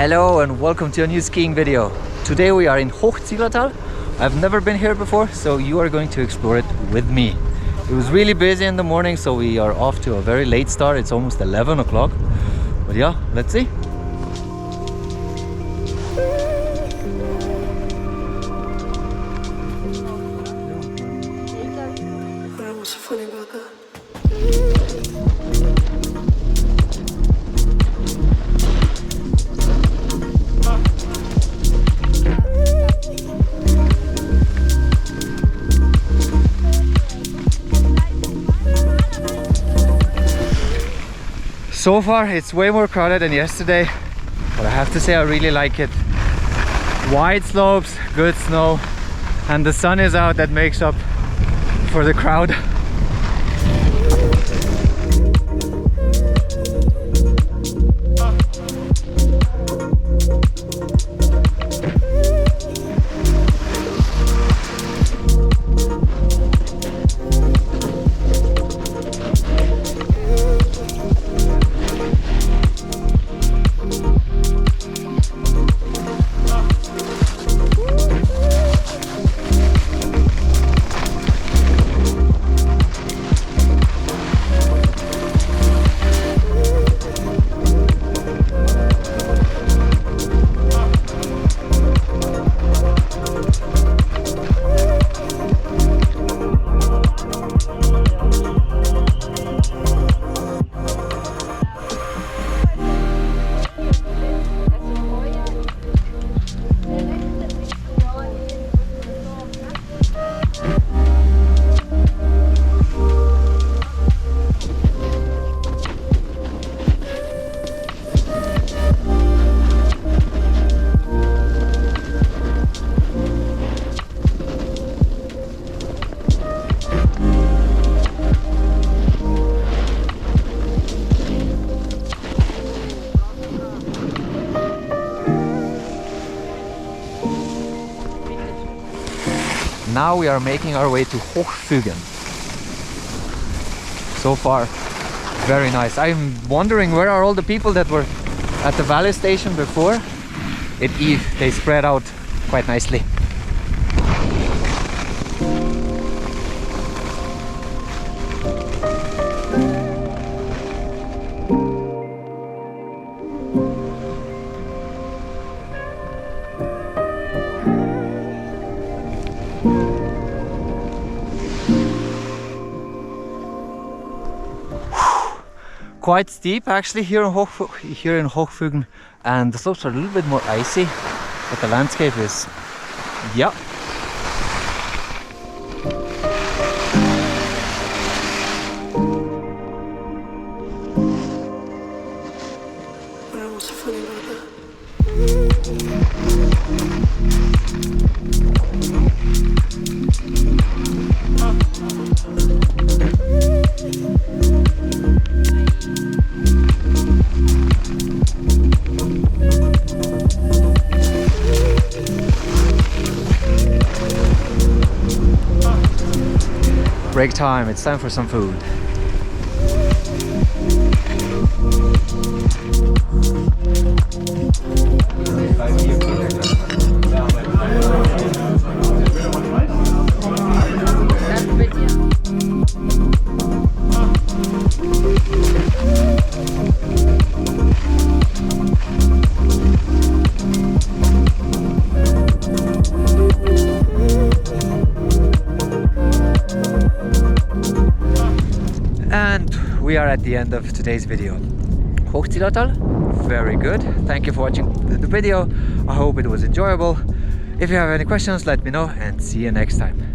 Hello and welcome to a new skiing video. Today we are in Hochzillertal. I've never been here before, so you are going to explore it with me. It was really busy in the morning, so we are off to a very late start. It's almost 11 o'clock. But yeah, let's see. So far it's way more crowded than yesterday, but I have to say I really like it. Wide slopes, good snow, and the sun is out. That makes up for the crowd. Now we are making our way to Hochfügen. So far, very nice. I'm wondering where are all the people that were at the valley station before. They spread out quite nicely. Quite steep actually here in Hochfügen, and the slopes are a little bit more icy, but the landscape is, yeah. What's so funny about that? Break time, it's time for some food. And we are at the end of today's video. Hochzillertal, very good. Thank you for watching the video. I hope it was enjoyable. If you have any questions, let me know, and see you next time.